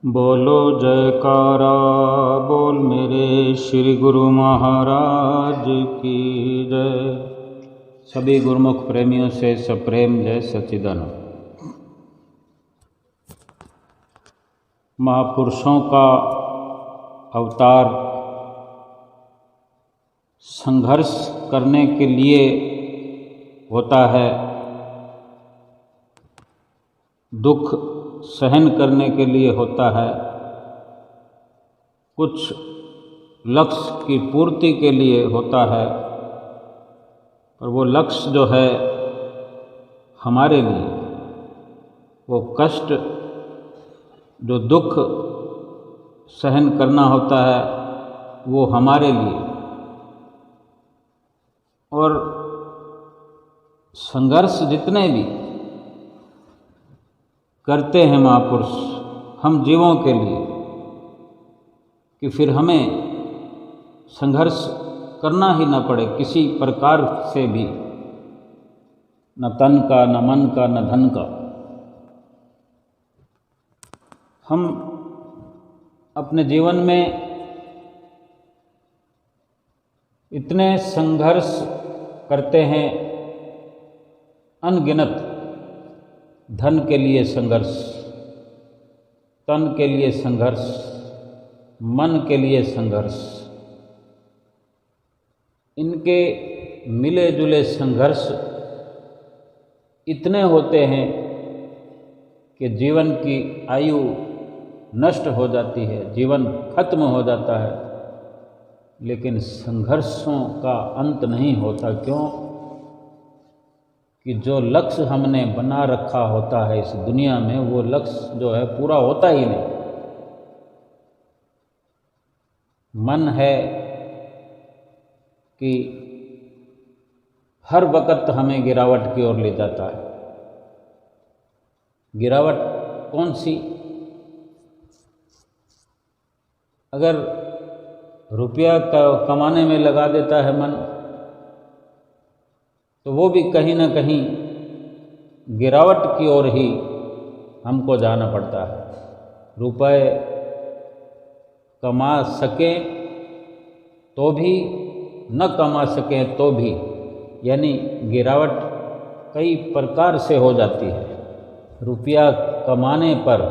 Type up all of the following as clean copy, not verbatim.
बोलो जयकारा बोल मेरे श्री गुरु महाराज की जय। सभी गुरुमुख प्रेमियों से सप्रेम जय सच्चिदानंद। महापुरुषों का अवतार संघर्ष करने के लिए होता है, दुख सहन करने के लिए होता है, कुछ लक्ष्य की पूर्ति के लिए होता है। और वो लक्ष्य जो है हमारे लिए, वो कष्ट जो दुख सहन करना होता है वो हमारे लिए। और संघर्ष जितने भी करते हैं महापुरुष हम जीवों के लिए, कि फिर हमें संघर्ष करना ही न पड़े किसी प्रकार से भी, न तन का, न मन का, न धन का। हम अपने जीवन में इतने संघर्ष करते हैं अनगिनत। धन के लिए संघर्ष, तन के लिए संघर्ष, मन के लिए संघर्ष। इनके मिले जुले संघर्ष इतने होते हैं कि जीवन की आयु नष्ट हो जाती है, जीवन खत्म हो जाता है। लेकिन संघर्षों का अंत नहीं होता। क्यों? कि जो लक्ष्य हमने बना रखा होता है इस दुनिया में, वो लक्ष्य जो है पूरा होता ही नहीं। मन है कि हर वक्त हमें गिरावट की ओर ले जाता है। गिरावट कौन सी? अगर रुपया कमाने में लगा देता है मन, तो वो भी कहीं ना कहीं गिरावट की ओर ही हमको जाना पड़ता है। रुपए कमा सकें तो भी, न कमा सकें तो भी, यानी गिरावट कई प्रकार से हो जाती है। रुपया कमाने पर,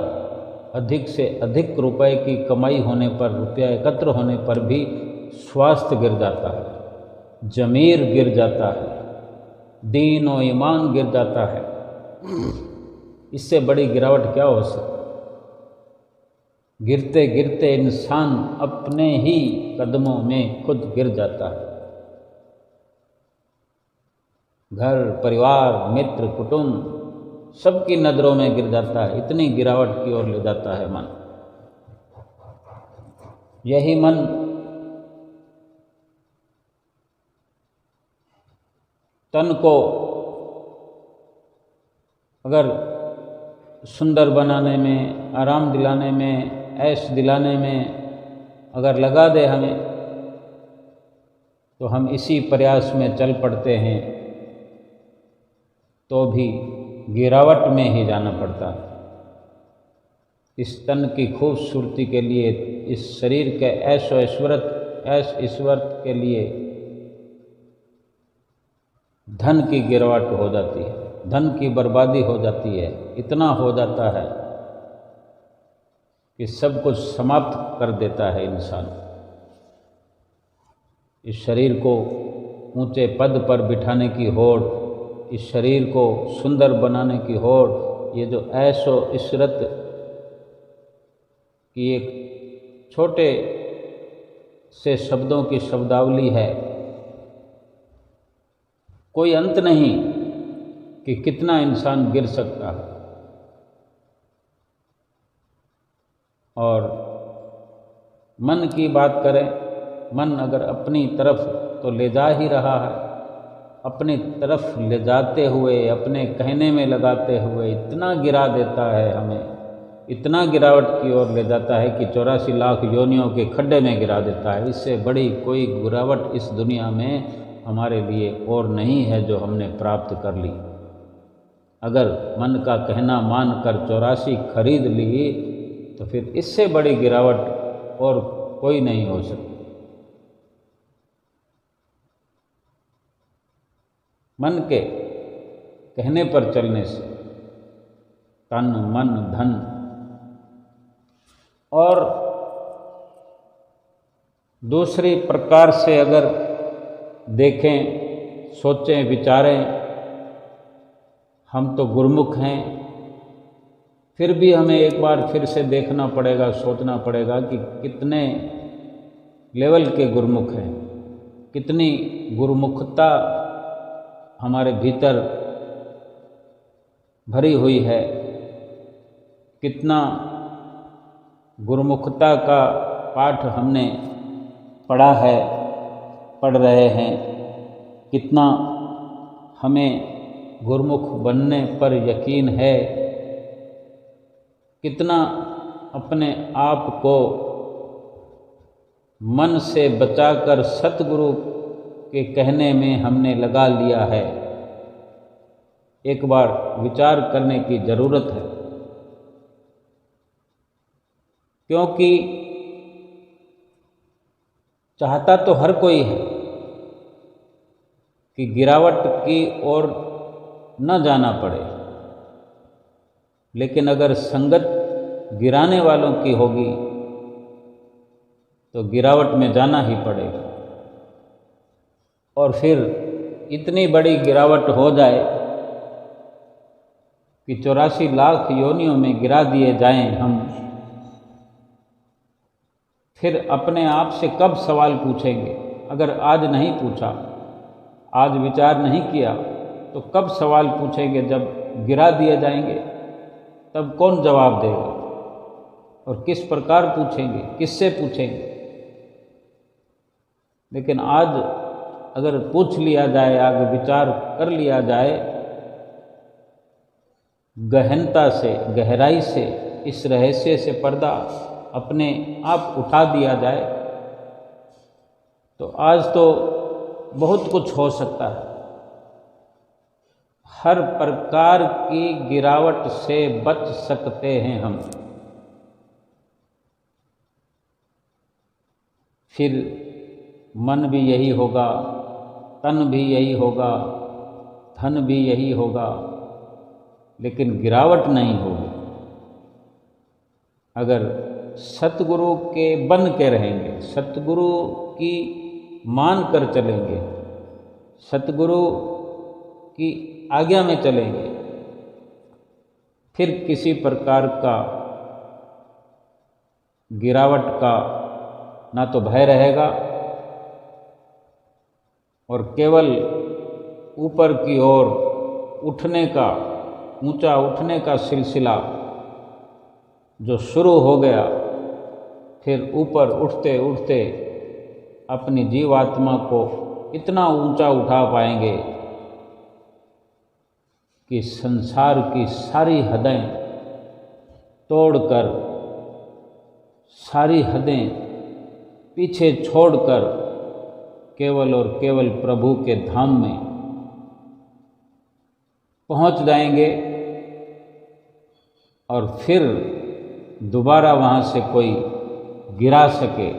अधिक से अधिक रुपए की कमाई होने पर, रुपया एकत्र होने पर भी स्वास्थ्य गिर जाता है, जमीर गिर जाता है, दीन और ईमान गिर जाता है। इससे बड़ी गिरावट क्या हो सकती? गिरते गिरते इंसान अपने ही कदमों में खुद गिर जाता है। घर परिवार मित्र कुटुंब सबकी नज़रों में गिर जाता है। इतनी गिरावट की ओर ले जाता है मन। यही मन तन को अगर सुंदर बनाने में, आराम दिलाने में, ऐश दिलाने में अगर लगा दे हमें, तो हम इसी प्रयास में चल पड़ते हैं, तो भी गिरावट में ही जाना पड़ता है। इस तन की खूबसूरती के लिए, इस शरीर के ऐश ऐश्वर्य के लिए धन की गिरावट हो जाती है, धन की बर्बादी हो जाती है। इतना हो जाता है कि सब कुछ समाप्त कर देता है इंसान। इस शरीर को ऊंचे पद पर बिठाने की होड़, इस शरीर को सुंदर बनाने की होड़, ये जो ऐशो इशरत की एक छोटे से शब्दों की शब्दावली है, कोई अंत नहीं कि कितना इंसान गिर सकता है। और मन की बात करें, मन अगर अपनी तरफ तो ले जा ही रहा है, अपनी तरफ ले जाते हुए, अपने कहने में लगाते हुए इतना गिरा देता है हमें, इतना गिरावट की ओर ले जाता है कि 84 लाख योनियों के खड्डे में गिरा देता है। इससे बड़ी कोई गिरावट इस दुनिया में हमारे लिए और नहीं है जो हमने प्राप्त कर ली। अगर मन का कहना मानकर 84 खरीद ली तो फिर इससे बड़ी गिरावट और कोई नहीं हो सकती। मन के कहने पर चलने से तन मन धन और दूसरी प्रकार से अगर देखें, सोचें, विचारें, हम तो गुरुमुख हैं, फिर भी हमें एक बार फिर से देखना पड़ेगा, सोचना पड़ेगा कि कितने लेवल के गुरुमुख हैं, कितनी गुरुमुखता हमारे भीतर भरी हुई है, कितना गुरुमुखता का पाठ हमने पढ़ा है, पढ़ रहे हैं, कितना हमें गुरुमुख बनने पर यकीन है, कितना अपने आप को मन से बचाकर सतगुरु के कहने में हमने लगा लिया है। एक बार विचार करने की ज़रूरत है, क्योंकि चाहता तो हर कोई है कि गिरावट की ओर न जाना पड़े, लेकिन अगर संगत गिराने वालों की होगी तो गिरावट में जाना ही पड़ेगा। और फिर इतनी बड़ी गिरावट हो जाए कि 84 लाख योनियों में गिरा दिए जाएं हम, फिर अपने आप से कब सवाल पूछेंगे? अगर आज नहीं पूछा, आज विचार नहीं किया, तो कब सवाल पूछेंगे? जब गिरा दिए जाएंगे तब कौन जवाब देगा? और किस प्रकार पूछेंगे, किससे पूछेंगे? लेकिन आज अगर पूछ लिया जाए, आगे विचार कर लिया जाए, गहनता से, गहराई से, इस रहस्य से पर्दा अपने आप उठा दिया जाए, तो आज तो बहुत कुछ हो सकता है। हर प्रकार की गिरावट से बच सकते हैं हम। फिर मन भी यही होगा, तन भी यही होगा, धन भी यही होगा, लेकिन गिरावट नहीं होगी। अगर सतगुरु के बन के रहेंगे, सतगुरु की मान कर चलेंगे, सतगुरु की आज्ञा में चलेंगे, फिर किसी प्रकार का गिरावट का ना तो भय रहेगा, और केवल ऊपर की ओर उठने का, ऊंचा उठने का सिलसिला जो शुरू हो गया, फिर ऊपर उठते उठते अपनी जीवात्मा को इतना ऊंचा उठा पाएंगे कि संसार की सारी हदें तोड़कर, सारी हदें पीछे छोड़कर केवल और केवल प्रभु के धाम में पहुंच जाएंगे, और फिर दोबारा वहाँ से कोई गिरा सके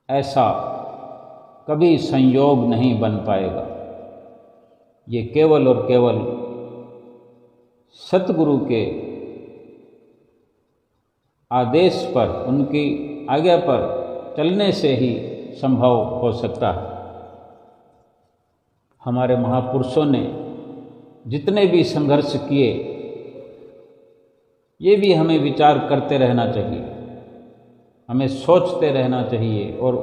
ऐसा कभी संयोग नहीं बन पाएगा। ये केवल और केवल सतगुरु के आदेश पर, उनकी आज्ञा पर चलने से ही संभव हो सकता है। हमारे महापुरुषों ने जितने भी संघर्ष किए, ये भी हमें विचार करते रहना चाहिए, हमें सोचते रहना चाहिए, और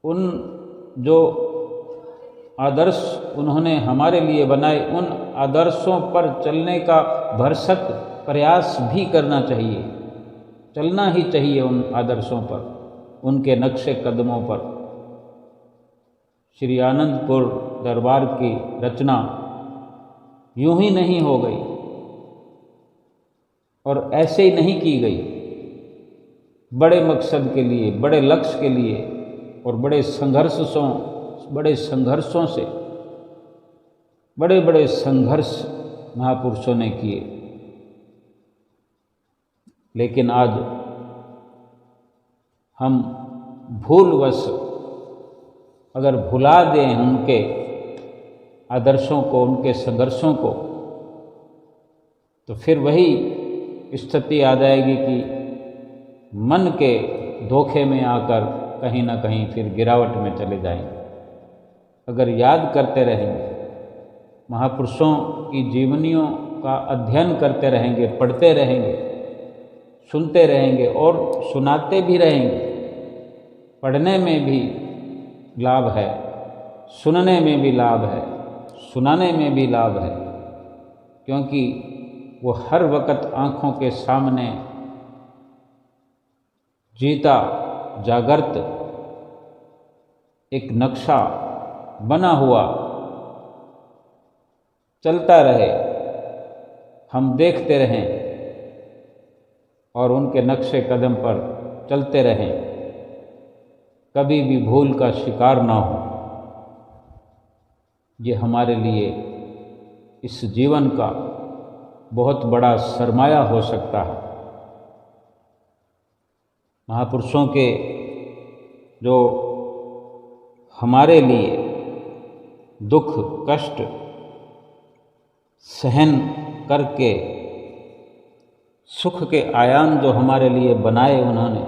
उन जो आदर्श उन्होंने हमारे लिए बनाए, उन आदर्शों पर चलने का भरसक प्रयास भी करना चाहिए। चलना ही चाहिए उन आदर्शों पर, उनके नक्शे कदमों पर। श्री आनंदपुर दरबार की रचना यूं ही नहीं हो गई और ऐसे ही नहीं की गई। बड़े मकसद के लिए, बड़े लक्ष्य के लिए और बड़े संघर्षों से बड़े बड़े संघर्ष महापुरुषों ने किए। लेकिन आज हम भूलवश अगर भुला दें उनके आदर्शों को, उनके संघर्षों को, तो फिर वही स्थिति आ जाएगी कि मन के धोखे में आकर कहीं ना कहीं फिर गिरावट में चले जाएंगे। अगर याद करते रहेंगे, महापुरुषों की जीवनियों का अध्ययन करते रहेंगे, पढ़ते रहेंगे, सुनते रहेंगे और सुनाते भी रहेंगे। पढ़ने में भी लाभ है, सुनने में भी लाभ है, सुनाने में भी लाभ है, क्योंकि वो हर वक्त आँखों के सामने जीता जागृत एक नक्शा बना हुआ चलता रहे, हम देखते रहें और उनके नक्शे कदम पर चलते रहें, कभी भी भूल का शिकार ना हो। ये हमारे लिए इस जीवन का बहुत बड़ा सरमाया हो सकता है। महापुरुषों के जो हमारे लिए दुख कष्ट सहन करके सुख के आयाम जो हमारे लिए बनाए उन्होंने,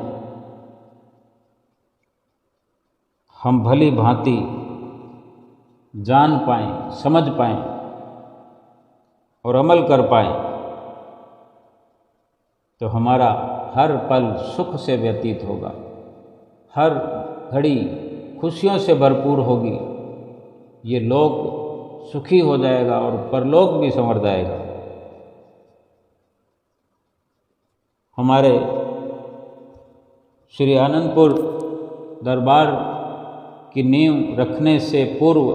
हम भली भांति जान पाएं, समझ पाएं और अमल कर पाएं, तो हमारा हर पल सुख से व्यतीत होगा, हर घड़ी खुशियों से भरपूर होगी। ये लोक सुखी हो जाएगा और परलोक भी संवर जाएगा। हमारे श्री आनंदपुर दरबार की नींव रखने से पूर्व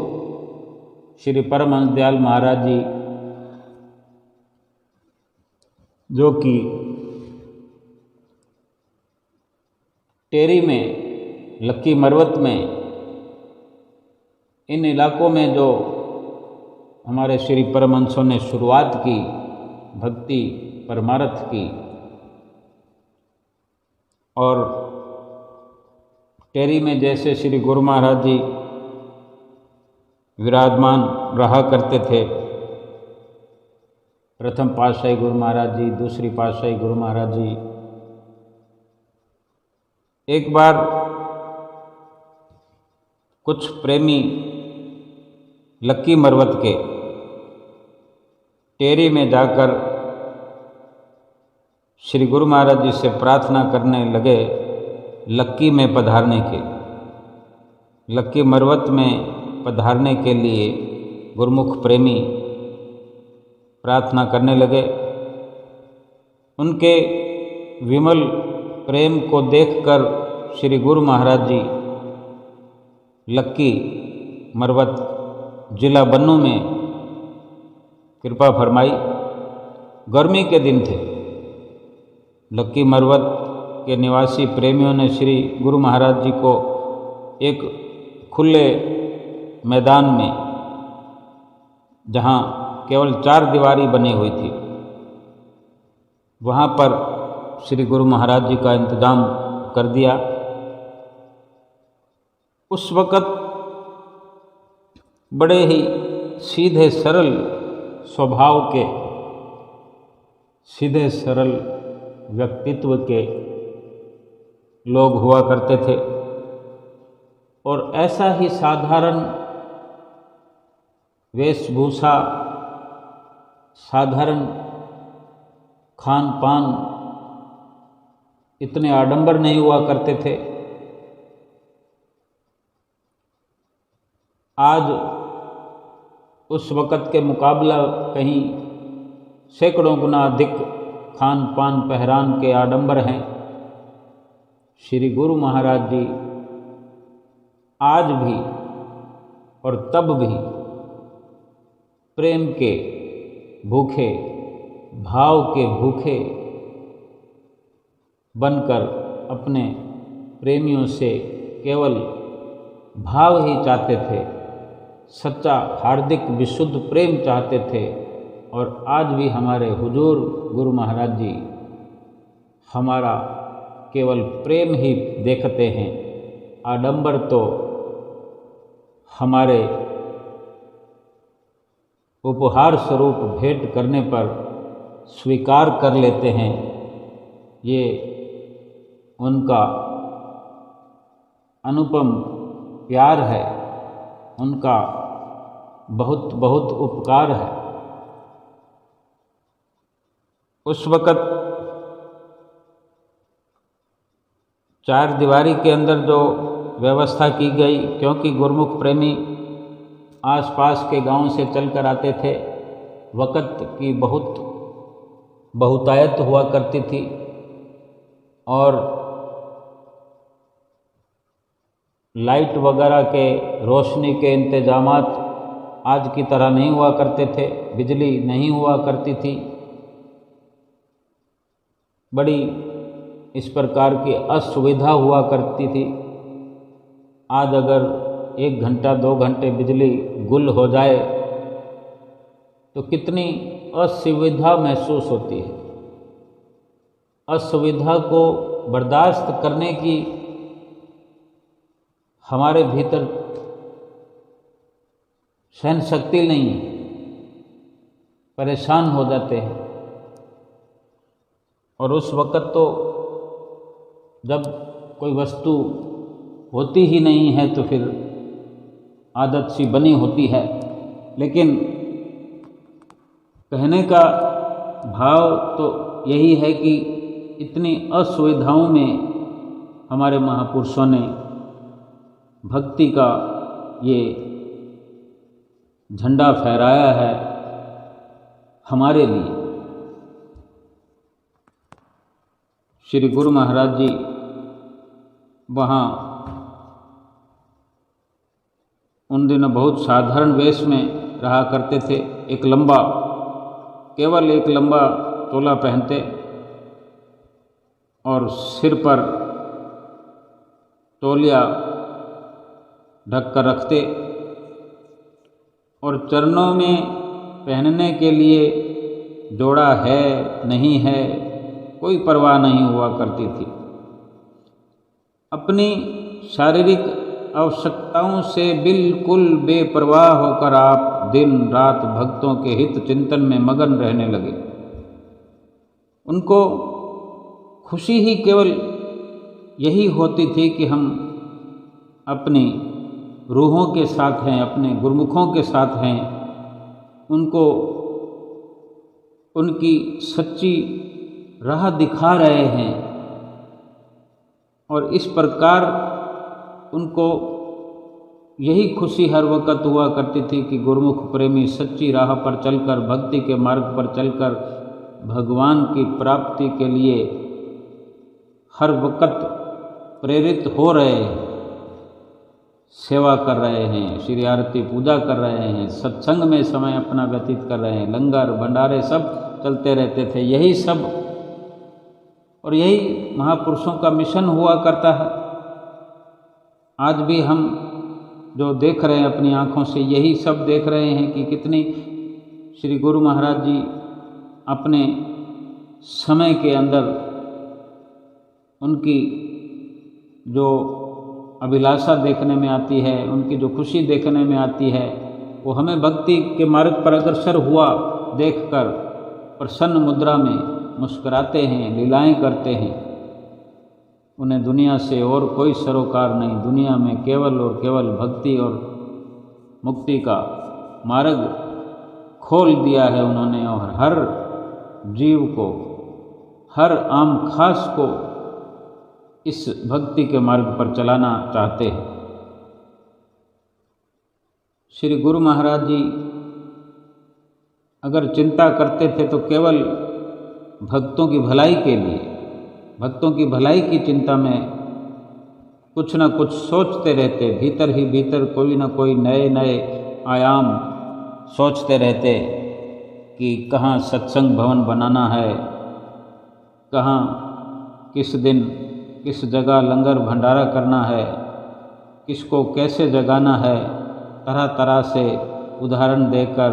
श्री परमहंस दयाल महाराज जी, जो कि टेरी में, लक्की मरवत में, इन इलाकों में जो हमारे श्री परमहंसों ने शुरुआत की, भक्ति परमार्थ की, और टेरी में जैसे श्री गुरु महाराज जी विराजमान रहा करते थे, प्रथम पातशाही गुरु महाराज जी, दूसरी पातशाही गुरु महाराज जी, एक बार कुछ प्रेमी लक्की मरवत के टेरी में जाकर श्री गुरु महाराज जी से प्रार्थना करने लगे लक्की में पधारने के, लक्की मरवत में पधारने के लिए गुरुमुख प्रेमी प्रार्थना करने लगे। उनके विमल प्रेम को देखकर श्री गुरु महाराज जी लक्की मरवत जिला बन्नू में कृपा फरमाई। गर्मी के दिन थे। लक्की मरवत के निवासी प्रेमियों ने श्री गुरु महाराज जी को एक खुले मैदान में, जहाँ केवल 4 दीवारी बनी हुई थी, वहाँ पर श्री गुरु महाराज जी का इंतजाम कर दिया। उस वक़्त बड़े ही सीधे सरल स्वभाव के, सीधे सरल व्यक्तित्व के लोग हुआ करते थे, और ऐसा ही साधारण वेशभूषा, साधारण खान पान, इतने आडंबर नहीं हुआ करते थे। आज उस वक़्त के मुकाबला कहीं सैकड़ों गुना अधिक खान पान पहरान के आडंबर हैं। श्री गुरु महाराज जी आज भी और तब भी प्रेम के भूखे, भाव के भूखे बनकर अपने प्रेमियों से केवल भाव ही चाहते थे, सच्चा हार्दिक विशुद्ध प्रेम चाहते थे। और आज भी हमारे हुजूर गुरु महाराज जी हमारा केवल प्रेम ही देखते हैं, आडंबर तो हमारे उपहार स्वरूप भेंट करने पर स्वीकार कर लेते हैं। ये उनका अनुपम प्यार है, उनका बहुत बहुत उपकार है। उस वक़्त चार दीवारी के अंदर जो व्यवस्था की गई, क्योंकि गुरमुख प्रेमी आसपास के गांव से चलकर आते थे, वक़्त की बहुत बहुतायत हुआ करती थी और लाइट वगैरह के रोशनी के इंतजामात आज की तरह नहीं हुआ करते थे, बिजली नहीं हुआ करती थी, बड़ी इस प्रकार की असुविधा हुआ करती थी। आज अगर 1 घंटा 2 घंटे बिजली गुल हो जाए तो कितनी असुविधा महसूस होती है। असुविधा को बर्दाश्त करने की हमारे भीतर सहन शक्ति नहीं है, परेशान हो जाते हैं। और उस वक़्त तो जब कोई वस्तु होती ही नहीं है तो फिर आदत सी बनी होती है। लेकिन कहने का भाव तो यही है कि इतनी असुविधाओं में हमारे महापुरुषों ने भक्ति का ये झंडा फहराया है हमारे लिए। श्री गुरु महाराज जी वहाँ उन दिनों बहुत साधारण वेश में रहा करते थे। केवल एक लंबा चोला पहनते और सिर पर तौलिया ढक कर रखते और चरणों में पहनने के लिए जोड़ा है नहीं है कोई परवाह नहीं हुआ करती थी। अपनी शारीरिक आवश्यकताओं से बिल्कुल बेपरवाह होकर आप दिन रात भक्तों के हित चिंतन में मगन रहने लगे। उनको खुशी ही केवल यही होती थी कि हम अपनी रूहों के साथ हैं, अपने गुरमुखों के साथ हैं, उनको उनकी सच्ची राह दिखा रहे हैं। और इस प्रकार उनको यही खुशी हर वक़्त हुआ करती थी कि गुरमुख प्रेमी सच्ची राह पर चलकर, भक्ति के मार्ग पर चलकर भगवान की प्राप्ति के लिए हर वक़्त प्रेरित हो रहे हैं, सेवा कर रहे हैं, श्री आरती पूजा कर रहे हैं, सत्संग में समय अपना व्यतीत कर रहे हैं, लंगर भंडारे सब चलते रहते थे। यही सब और यही महापुरुषों का मिशन हुआ करता है। आज भी हम जो देख रहे हैं अपनी आँखों से, यही सब देख रहे हैं कि कितनी श्री गुरु महाराज जी अपने समय के अंदर उनकी जो अभिलाषा देखने में आती है, उनकी जो खुशी देखने में आती है, वो हमें भक्ति के मार्ग पर अग्रसर हुआ देखकर प्रसन्न मुद्रा में मुस्कुराते हैं, लीलाएं करते हैं। उन्हें दुनिया से और कोई सरोकार नहीं, दुनिया में केवल और केवल भक्ति और मुक्ति का मार्ग खोल दिया है उन्होंने। और हर जीव को, हर आम खास को इस भक्ति के मार्ग पर चलाना चाहते हैं। श्री गुरु महाराज जी अगर चिंता करते थे तो केवल भक्तों की भलाई के लिए, भक्तों की भलाई की चिंता में कुछ न कुछ सोचते रहते, भीतर ही भीतर कोई न कोई नए नए आयाम सोचते रहते कि कहाँ सत्संग भवन बनाना है, कहाँ किस दिन किस जगह लंगर भंडारा करना है, किसको कैसे जगाना है। तरह तरह से उदाहरण देकर,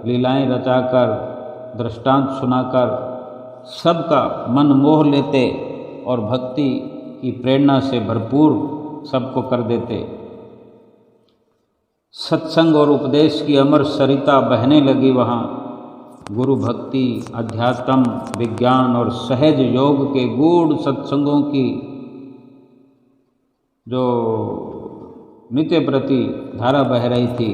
लीलाएं रचाकर, दृष्टांत सुनाकर सबका मन मोह लेते और भक्ति की प्रेरणा से भरपूर सबको कर देते। सत्संग और उपदेश की अमर सरिता बहने लगी वहाँ। गुरु भक्ति, अध्यात्म, विज्ञान और सहज योग के गूढ़ सत्संगों की जो नित्य प्रति धारा बह रही थी,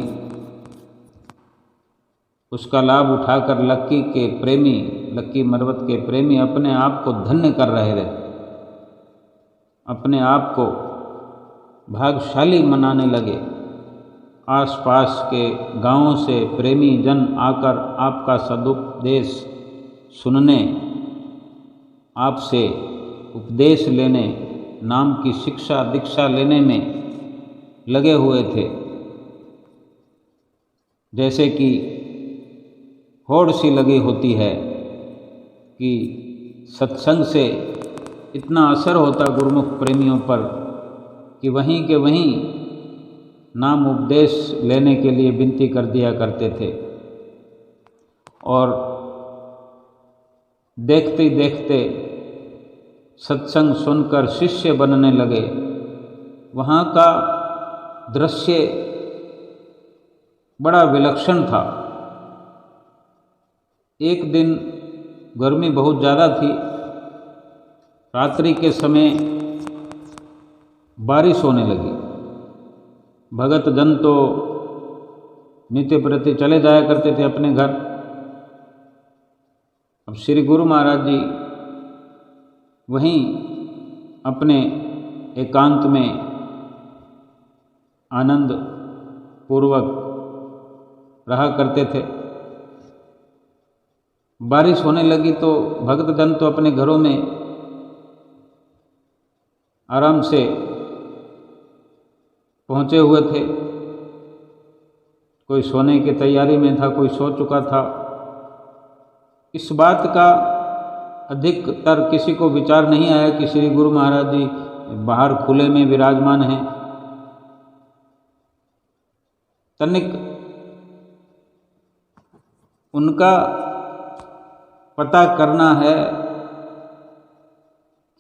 उसका लाभ उठाकर लक्की मरवत के प्रेमी अपने आप को धन्य कर रहे थे, अपने आप को भाग्यशाली मनाने लगे। आसपास के गांवों से प्रेमी जन आकर आपका सदुपदेश सुनने, आपसे उपदेश लेने, नाम की शिक्षा दीक्षा लेने में लगे हुए थे। जैसे कि होड़ सी लगी होती है कि सत्संग से इतना असर होता गुरुमुख प्रेमियों पर कि वहीं के वहीं नाम उपदेश लेने के लिए विनती कर दिया करते थे और देखते ही देखते सत्संग सुनकर शिष्य बनने लगे। वहाँ का दृश्य बड़ा विलक्षण था। एक दिन गर्मी बहुत ज़्यादा थी, रात्रि के समय बारिश होने लगी। भगत जन तो नित्य प्रति चले जाया करते थे अपने घर। अब श्री गुरु महाराज जी वहीं अपने एकांत में आनंद पूर्वक रहा करते थे। बारिश होने लगी तो भक्त जन तो अपने घरों में आराम से पहुँचे हुए थे। कोई सोने की तैयारी में था, कोई सो चुका था। इस बात का अधिकतर किसी को विचार नहीं आया कि श्री गुरु महाराज जी बाहर खुले में विराजमान हैं। तनिक उनका पता करना है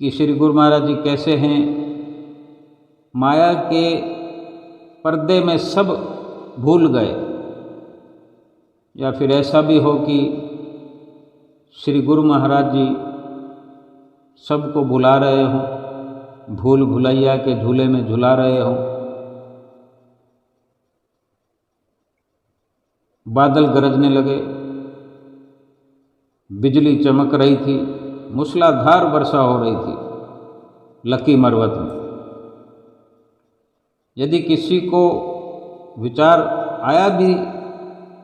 कि श्री गुरु महाराज जी कैसे हैं। माया के पर्दे में सब भूल गए, या फिर ऐसा भी हो कि श्री गुरु महाराज जी सबको भुला रहे हों, भूल भुलैया के झूले में झुला रहे हों। बादल गरजने लगे, बिजली चमक रही थी, मूसलाधार वर्षा हो रही थी लक्की मरवत में। यदि किसी को विचार आया भी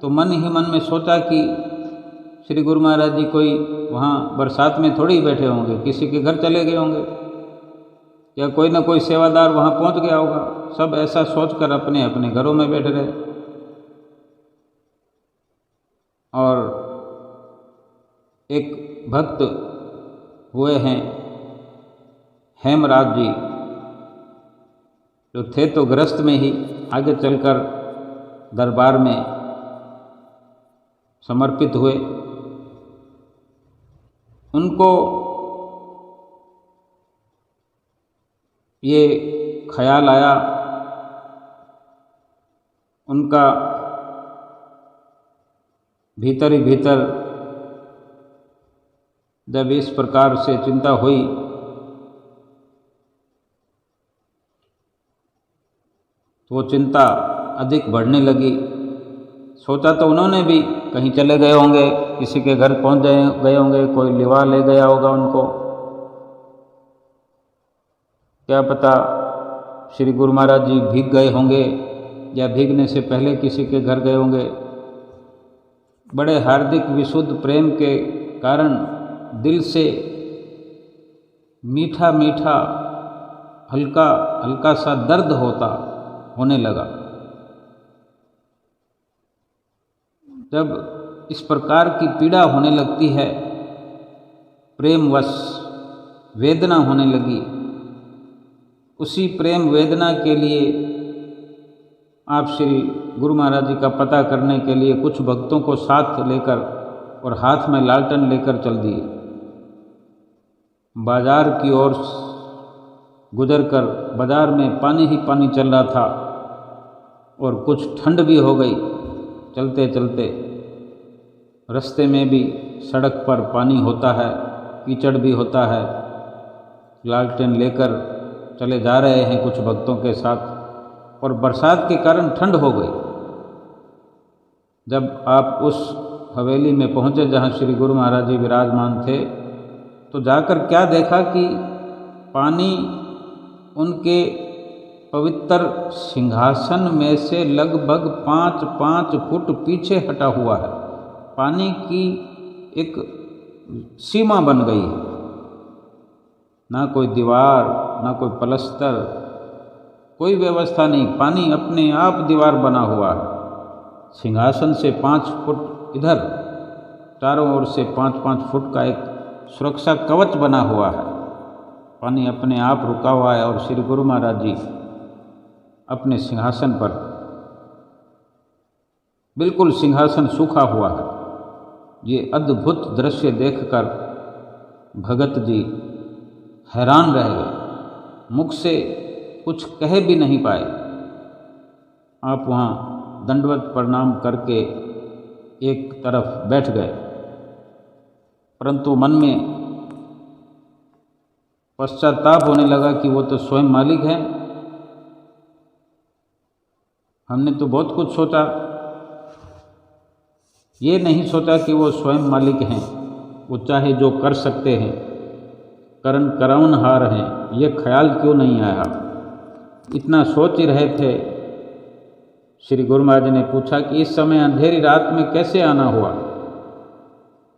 तो मन ही मन में सोचा कि श्री गुरु महाराज जी कोई वहाँ बरसात में थोड़ी ही बैठे होंगे, किसी के घर चले गए होंगे, या कोई ना कोई सेवादार वहाँ पहुँच गया होगा। सब ऐसा सोचकर अपने अपने घरों में बैठे रहे। और एक भक्त हुए हैं हेमराज जी, जो थे तो गृहस्थ में ही, आगे चलकर दरबार में समर्पित हुए। उनको ये ख्याल आया, उनका भीतर ही भीतर जब इस प्रकार से चिंता हुई तो वो चिंता अधिक बढ़ने लगी। सोचा तो उन्होंने भी कहीं चले गए होंगे, किसी के घर पहुंच गए होंगे, कोई लिवा ले गया होगा उनको। क्या पता श्री गुरु महाराज जी भीग गए होंगे, या भीगने से पहले किसी के घर गए होंगे। बड़े हार्दिक विशुद्ध प्रेम के कारण दिल से मीठा मीठा हल्का हल्का सा दर्द होने लगा। जब इस प्रकार की पीड़ा होने लगती है, प्रेमवश वेदना होने लगी, उसी प्रेम वेदना के लिए आप श्री गुरु महाराज जी का पता करने के लिए कुछ भक्तों को साथ लेकर और हाथ में लालटेन लेकर चल दिए। बाजार की ओर गुजरकर बाजार में पानी ही पानी चल रहा था और कुछ ठंड भी हो गई। चलते चलते रास्ते में भी सड़क पर पानी होता है, कीचड़ भी होता है। लालटेन लेकर चले जा रहे हैं कुछ भक्तों के साथ और बरसात के कारण ठंड हो गई। जब आप उस हवेली में पहुँचे जहाँ श्री गुरु महाराज जी विराजमान थे, तो जाकर क्या देखा कि पानी उनके पवित्र सिंहासन में से लगभग 5-5 फुट पीछे हटा हुआ है। पानी की एक सीमा बन गई है, ना कोई दीवार, ना कोई पलस्तर, कोई व्यवस्था नहीं। पानी अपने आप दीवार बना हुआ है। सिंहासन से 5 फुट इधर, चारों ओर से 5-5 फुट का एक सुरक्षा कवच बना हुआ है। पानी अपने आप रुका हुआ है और श्री गुरु महाराज जी अपने सिंहासन पर, बिल्कुल सिंहासन सूखा हुआ है। ये अद्भुत दृश्य देखकर भगत जी हैरान रह गए, मुख से कुछ कह भी नहीं पाए। आप वहाँ दंडवत प्रणाम करके एक तरफ बैठ गए, परंतु मन में पश्चाताप होने लगा कि वो तो स्वयं मालिक है। हमने तो बहुत कुछ सोचा, ये नहीं सोचा कि वो स्वयं मालिक हैं, वो चाहे जो कर सकते हैं, करन कराउनहार हैं। ये ख्याल क्यों नहीं आया? इतना सोच ही रहे थे। श्री गुरु महाराज ने पूछा कि इस समय अंधेरी रात में कैसे आना हुआ?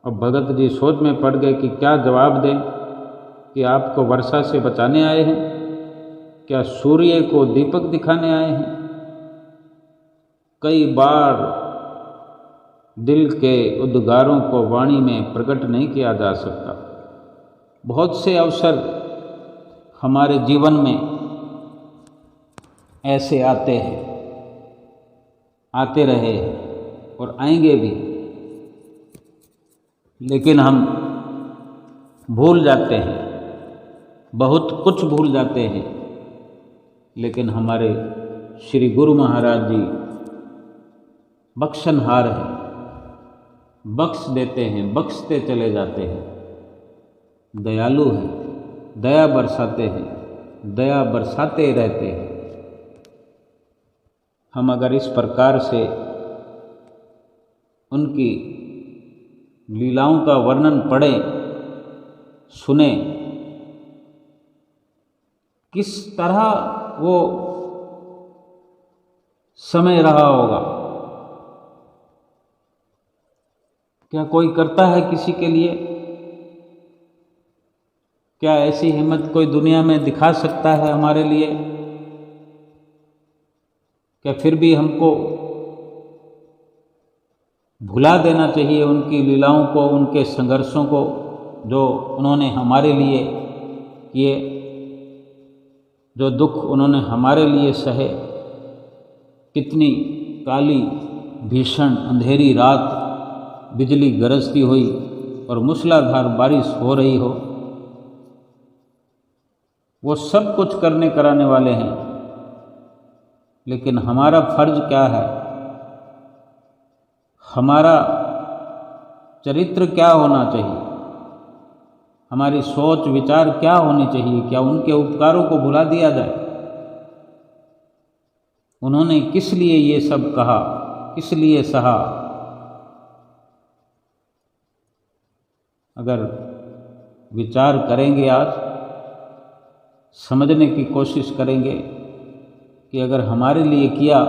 अब भगत जी सोच में पड़ गए कि क्या जवाब दें, कि आपको वर्षा से बचाने आए हैं, क्या सूर्य को दीपक दिखाने आए हैं? कई बार दिल के उद्गारों को वाणी में प्रकट नहीं किया जा सकता। बहुत से अवसर हमारे जीवन में ऐसे आते हैं, आते रहे हैं और आएंगे भी, लेकिन हम भूल जाते हैं, बहुत कुछ भूल जाते हैं। लेकिन हमारे श्री गुरु महाराज जी बख्शनहार हैं, बख्श देते हैं, बख्शते चले जाते हैं, दयालु हैं, दया बरसाते हैं, दया बरसाते रहते हैं। हम अगर इस प्रकार से उनकी लीलाओं का वर्णन पढ़ें, सुने, किस तरह वो समय रहा होगा। क्या कोई करता है किसी के लिए? क्या ऐसी हिम्मत कोई दुनिया में दिखा सकता है हमारे लिए? क्या फिर भी हमको भुला देना चाहिए उनकी लीलाओं को, उनके संघर्षों को जो उन्होंने हमारे लिए किए, जो दुख उन्होंने हमारे लिए सहे? कितनी काली भीषण अंधेरी रात बिजली गरजती हुई और मूसलाधार बारिश हो रही हो, वो सब कुछ करने कराने वाले हैं। लेकिन हमारा फर्ज क्या है? हमारा चरित्र क्या होना चाहिए? हमारी सोच विचार क्या होनी चाहिए? क्या उनके उपकारों को भुला दिया जाए? उन्होंने किस लिए ये सब कहा, किस लिए सहा? अगर विचार करेंगे, आज समझने की कोशिश करेंगे कि अगर हमारे लिए किया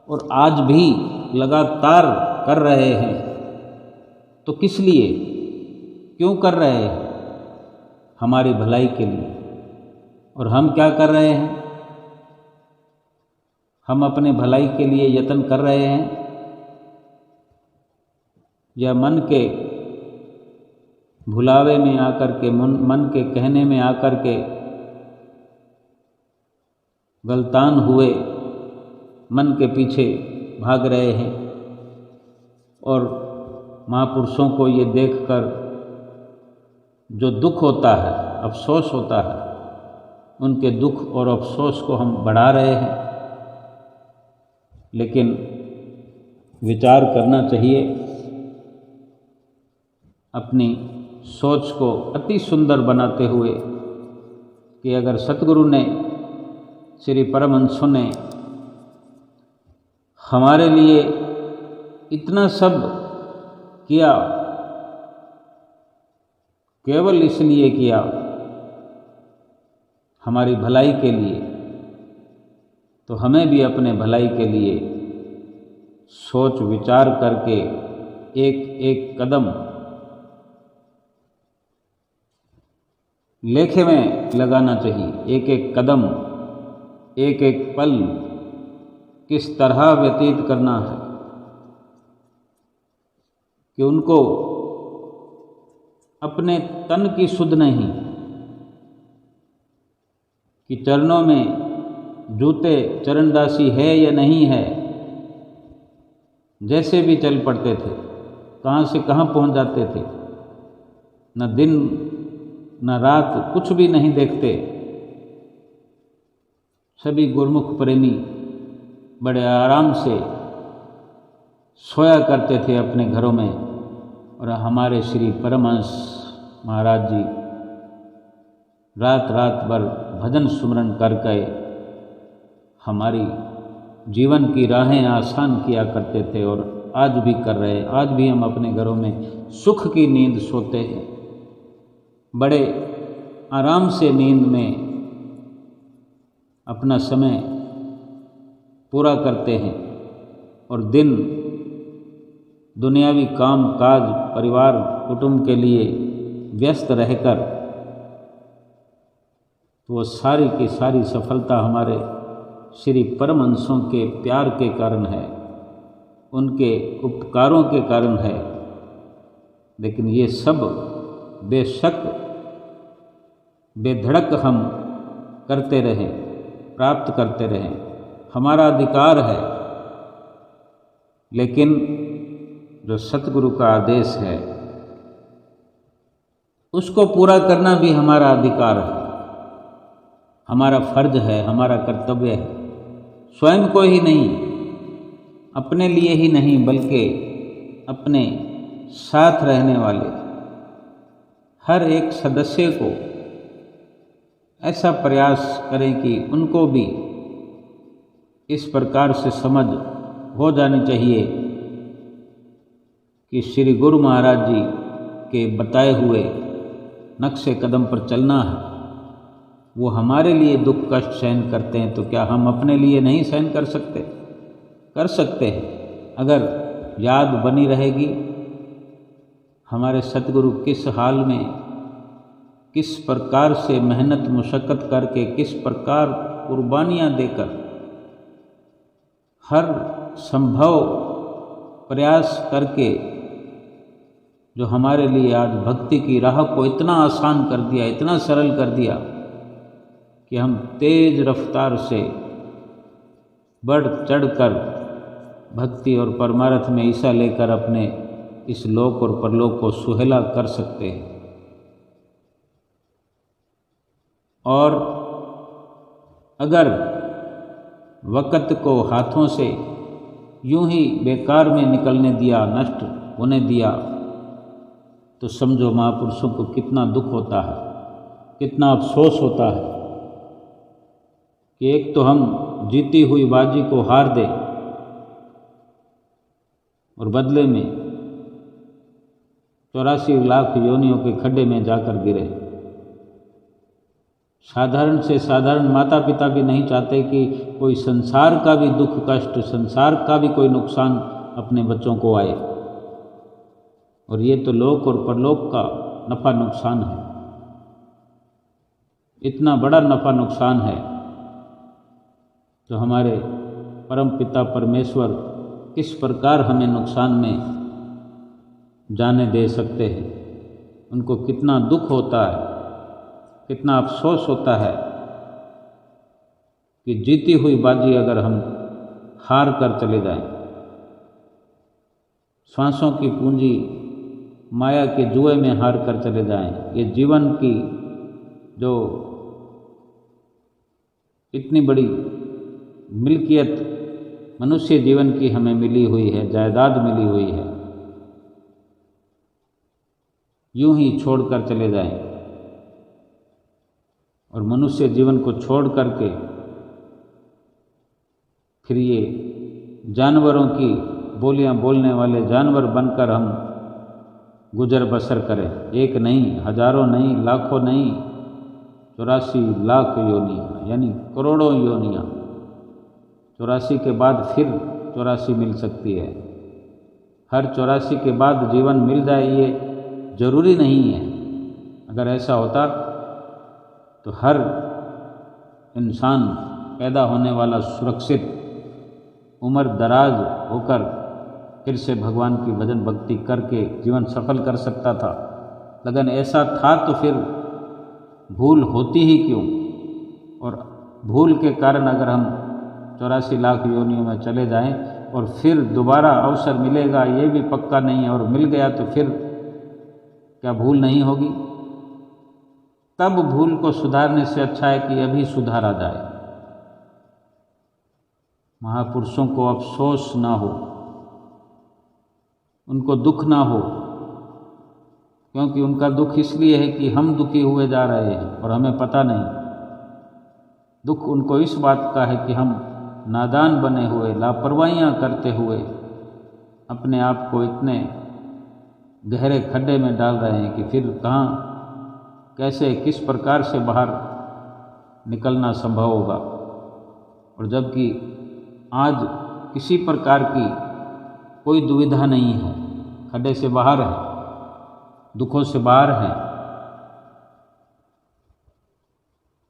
और आज भी लगातार कर रहे हैं, तो किस लिए, क्यों कर रहे हैं? हमारी भलाई के लिए। और हम क्या कर रहे हैं? हम अपने भलाई के लिए यत्न कर रहे हैं या मन के भुलावे में आकर के, मन के कहने में आकर के गलतान हुए, मन के पीछे भाग रहे हैं और महापुरुषों को ये देखकर जो दुख होता है, अफसोस होता है, उनके दुख और अफसोस को हम बढ़ा रहे हैं। लेकिन विचार करना चाहिए, अपनी सोच को अति सुंदर बनाते हुए कि अगर सतगुरु ने, श्री परमहंसों ने हमारे लिए इतना सब किया, केवल इसलिए किया हमारी भलाई के लिए, तो हमें भी अपने भलाई के लिए सोच विचार करके एक एक कदम लेखे में लगाना चाहिए। एक एक कदम, एक एक पल किस तरह व्यतीत करना है कि उनको अपने तन की सुध नहीं, कि चरणों में जूते चरणदासी है या नहीं है, जैसे भी चल पड़ते थे, कहाँ से कहाँ पहुँच जाते थे, न दिन न रात कुछ भी नहीं देखते। सभी गुरुमुख प्रेमी बड़े आराम से सोया करते थे अपने घरों में, और हमारे श्री परमहंस महाराज जी रात रात भर भजन सुमरन करके हमारी जीवन की राहें आसान किया करते थे, और आज भी कर रहे हैं। आज भी हम अपने घरों में सुख की नींद सोते हैं, बड़े आराम से नींद में अपना समय पूरा करते हैं, और दिन दुनियावी काम काज, परिवार कुटुंब के लिए व्यस्त रहकर, तो वो सारी की सारी सफलता हमारे श्री परमहंसों के प्यार के कारण है, उनके उपकारों के कारण है। लेकिन ये सब बेशक बेधड़क हम करते रहें, प्राप्त करते रहें, हमारा अधिकार है। लेकिन जो सतगुरु का आदेश है उसको पूरा करना भी हमारा अधिकार है, हमारा फर्ज है, हमारा कर्तव्य है। स्वयं को ही नहीं, अपने लिए ही नहीं, बल्कि अपने साथ रहने वाले हर एक सदस्य को ऐसा प्रयास करें कि उनको भी इस प्रकार से समझ हो जानी चाहिए कि श्री गुरु महाराज जी के बताए हुए नक्शे कदम पर चलना है। वो हमारे लिए दुख कष्ट सहन करते हैं, तो क्या हम अपने लिए नहीं सहन कर सकते? कर सकते हैं। अगर याद बनी रहेगी हमारे सतगुरु किस हाल में, किस प्रकार से मेहनत मुशक्क़त करके, किस प्रकार कुर्बानियाँ देकर हर संभव प्रयास करके जो हमारे लिए आज भक्ति की राह को इतना आसान कर दिया, इतना सरल कर दिया कि हम तेज रफ्तार से बढ़ चढ़कर भक्ति और परमार्थ में हिस्सा लेकर अपने इस लोक और परलोक को सुहेला कर सकते हैं। और अगर वक़्त को हाथों से यूं ही बेकार में निकलने दिया, नष्ट होने दिया, तो समझो महापुरुषों को कितना दुख होता है, कितना अफसोस होता है कि एक तो हम जीती हुई बाजी को हार दें और बदले में 84 लाख योनियों के खड्डे में जाकर गिरे। साधारण से साधारण माता पिता भी नहीं चाहते कि कोई संसार का भी दुख कष्ट, संसार का भी कोई नुकसान अपने बच्चों को आए, और ये तो लोक और परलोक का नफ़ा नुकसान है। इतना बड़ा नफ़ा नुकसान है तो हमारे परम पिता परमेश्वर किस प्रकार हमें नुकसान में जाने दे सकते हैं। उनको कितना दुख होता है, कितना अफसोस होता है कि जीती हुई बाजी अगर हम हार कर चले जाएं। सांसों की पूंजी माया के जुए में हार कर चले जाएं। ये जीवन की जो इतनी बड़ी मिल्कियत मनुष्य जीवन की हमें मिली हुई है, जायदाद मिली हुई है, यूं ही छोड़कर चले जाएं और मनुष्य जीवन को छोड़ करके फिर ये जानवरों की बोलियां बोलने वाले जानवर बनकर हम गुजर बसर करें। एक नहीं, हजारों नहीं, लाखों नहीं, 84 लाख योनियाँ यानी करोड़ों योनियाँ। 84 के बाद फिर 84 मिल सकती है। हर 84 के बाद जीवन मिल जाए ये जरूरी नहीं है। अगर ऐसा होता तो हर इंसान पैदा होने वाला सुरक्षित उम्र दराज होकर फिर से भगवान की भजन भक्ति करके जीवन सफल कर सकता था। लेकिन ऐसा था तो फिर भूल होती ही क्यों? और भूल के कारण अगर हम 84 लाख योनियों में चले जाएं और फिर दोबारा अवसर मिलेगा ये भी पक्का नहीं है, और मिल गया तो फिर क्या भूल नहीं होगी? तब भूल को सुधारने से अच्छा है कि अभी सुधारा जाए। महापुरुषों को अफसोस ना हो, उनको दुख ना हो, क्योंकि उनका दुख इसलिए है कि हम दुखी हुए जा रहे हैं और हमें पता नहीं। दुख उनको इस बात का है कि हम नादान बने हुए, लापरवाहियां करते हुए अपने आप को इतने गहरे खड्डे में डाल रहे हैं कि फिर कहाँ, कैसे, किस प्रकार से बाहर निकलना संभव होगा। और जबकि आज किसी प्रकार की कोई दुविधा नहीं है, खड्डे से बाहर है, दुखों से बाहर है,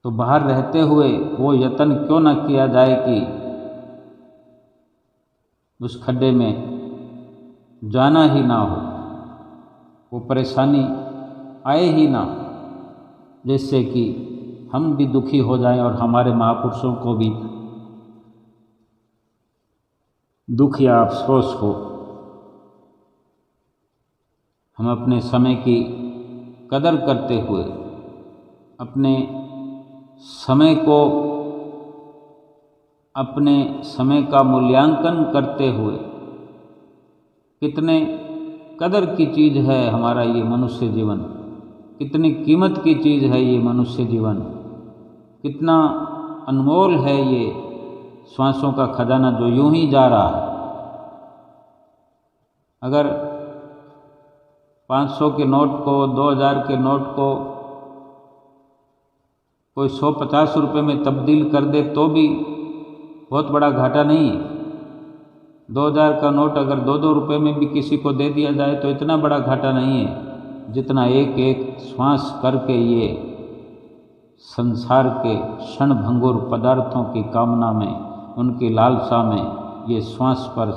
तो बाहर रहते हुए वो यत्न क्यों न किया जाए कि उस खड्डे में जाना ही ना हो, वो परेशानी आए ही ना, जिससे कि हम भी दुखी हो जाएं और हमारे महापुरुषों को भी दुख या अफसोस हो। हम अपने समय की कदर करते हुए, अपने समय को, अपने समय का मूल्यांकन करते हुए, कितने कदर की चीज़ है हमारा ये मनुष्य जीवन, कितनी कीमत की चीज़ है ये मनुष्य जीवन, कितना अनमोल है ये श्वासों का खजाना जो यूं ही जा रहा है। अगर 500 के नोट को, 2000 के नोट को कोई 150 रुपये में तब्दील कर दे तो भी बहुत बड़ा घाटा नहीं है। 2000 का नोट अगर 2-2 रुपये में भी किसी को दे दिया जाए तो इतना बड़ा घाटा नहीं है जितना एक एक श्वास करके ये संसार के क्षण भंगुर पदार्थों की कामना में, उनकी लालसा में ये श्वास पर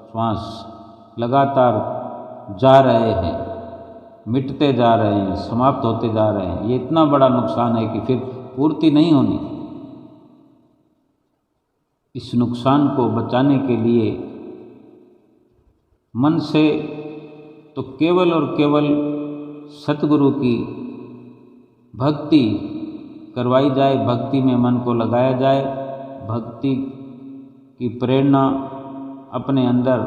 श्वास लगातार जा रहे हैं, मिटते जा रहे हैं, समाप्त होते जा रहे हैं। ये इतना बड़ा नुकसान है कि फिर पूर्ति नहीं होनी। इस नुकसान को बचाने के लिए मन से तो केवल और केवल सतगुरु की भक्ति करवाई जाए, भक्ति में मन को लगाया जाए, भक्ति की प्रेरणा अपने अंदर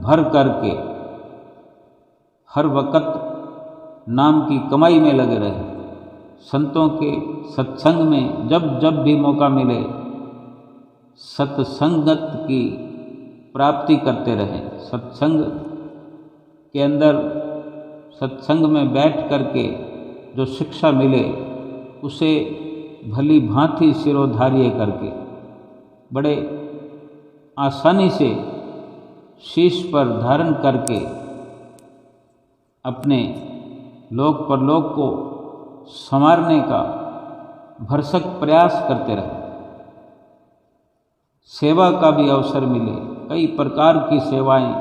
भर करके हर वक़्त नाम की कमाई में लगे रहे। संतों के सत्संग में जब जब भी मौका मिले सत्संगत की प्राप्ति करते रहें। सत्संग के अंदर, सत्संग में बैठ करके जो शिक्षा मिले उसे भली भांति सिरोधार्य करके बड़े आसानी से शीश पर धारण करके अपने लोक परलोक को संवारने का भरसक प्रयास करते रहे। सेवा का भी अवसर मिले, कई प्रकार की सेवाएं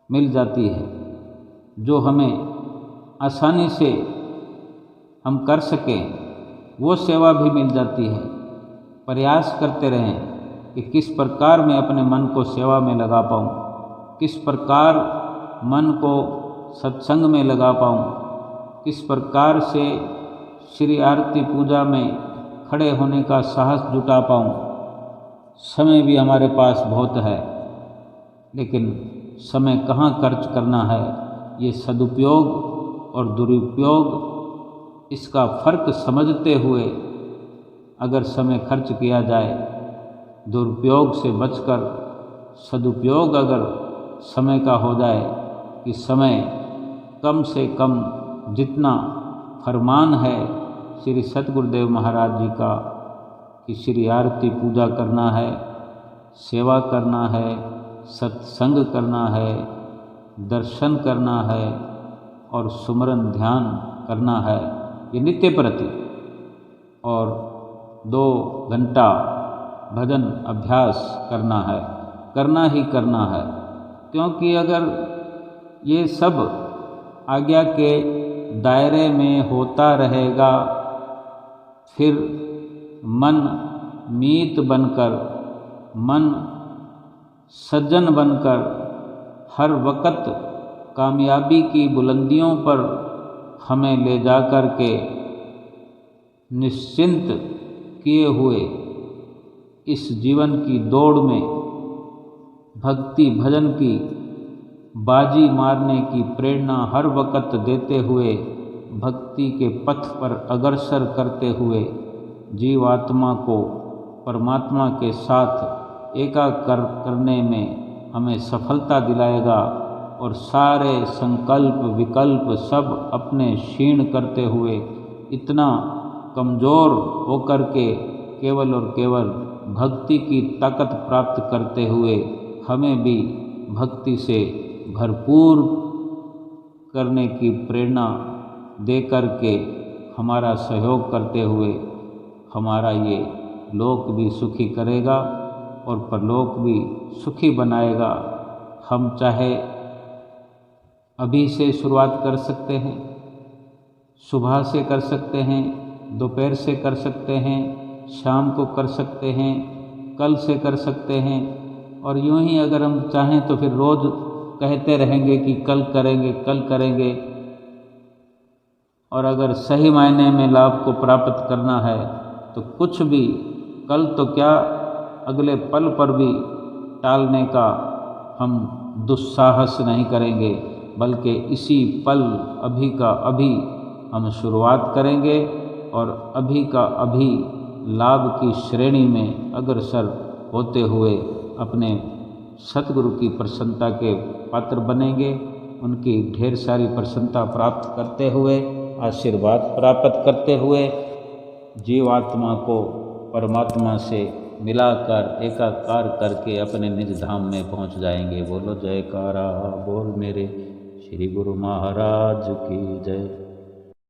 मिल जाती है जो हमें आसानी से हम कर सकें, वो सेवा भी मिल जाती है। प्रयास करते रहें कि किस प्रकार मैं अपने मन को सेवा में लगा पाऊँ, किस प्रकार मन को सत्संग में लगा पाऊँ, किस प्रकार से श्री आरती पूजा में खड़े होने का साहस जुटा पाऊँ। समय भी हमारे पास बहुत है, लेकिन समय कहाँ खर्च करना है, ये सदुपयोग और दुरुपयोग, इसका फर्क समझते हुए अगर समय खर्च किया जाए, दुरुपयोग से बचकर सदुपयोग अगर समय का हो जाए कि समय कम से कम जितना फरमान है श्री सतगुरुदेव महाराज जी का कि श्री आरती पूजा करना है, सेवा करना है, सत्संग करना है, दर्शन करना है और सुमरन ध्यान करना है, ये नित्य प्रति, और 2 घंटा भजन अभ्यास करना है, करना ही करना है। क्योंकि अगर ये सब आज्ञा के दायरे में होता रहेगा, फिर मन मीत बनकर, मन सज्जन बनकर हर वक़्त कामयाबी की बुलंदियों पर हमें ले जा कर के निश्चिंत किए हुए इस जीवन की दौड़ में भक्ति भजन की बाजी मारने की प्रेरणा हर वक़्त देते हुए, भक्ति के पथ पर अग्रसर करते हुए जीवात्मा को परमात्मा के साथ एकाकार करने में हमें सफलता दिलाएगा, और सारे संकल्प विकल्प सब अपने क्षीण करते हुए इतना कमज़ोर होकर के केवल और केवल भक्ति की ताकत प्राप्त करते हुए हमें भी भक्ति से भरपूर करने की प्रेरणा दे कर के हमारा सहयोग करते हुए हमारा ये लोक भी सुखी करेगा और परलोक भी सुखी बनाएगा। हम चाहे अभी से शुरुआत कर सकते हैं, सुबह से कर सकते हैं, दोपहर से कर सकते हैं, शाम को कर सकते हैं, कल से कर सकते हैं, और यूं ही अगर हम चाहें तो फिर रोज़ कहते रहेंगे कि कल करेंगे कल करेंगे। और अगर सही मायने में लाभ को प्राप्त करना है तो कुछ भी, कल तो क्या अगले पल पर भी टालने का हम दुस्साहस नहीं करेंगे, बल्कि इसी पल अभी का अभी हम शुरुआत करेंगे और अभी का अभी लाभ की श्रेणी में अग्रसर होते हुए अपने सतगुरु की प्रसन्नता के पात्र बनेंगे। उनकी ढेर सारी प्रसन्नता प्राप्त करते हुए, आशीर्वाद प्राप्त करते हुए जीवात्मा को परमात्मा से मिलाकर एकाकार करके अपने निज धाम में पहुंच जाएंगे। बोलो जयकारा बोल मेरे श्री गुरु महाराज की जय।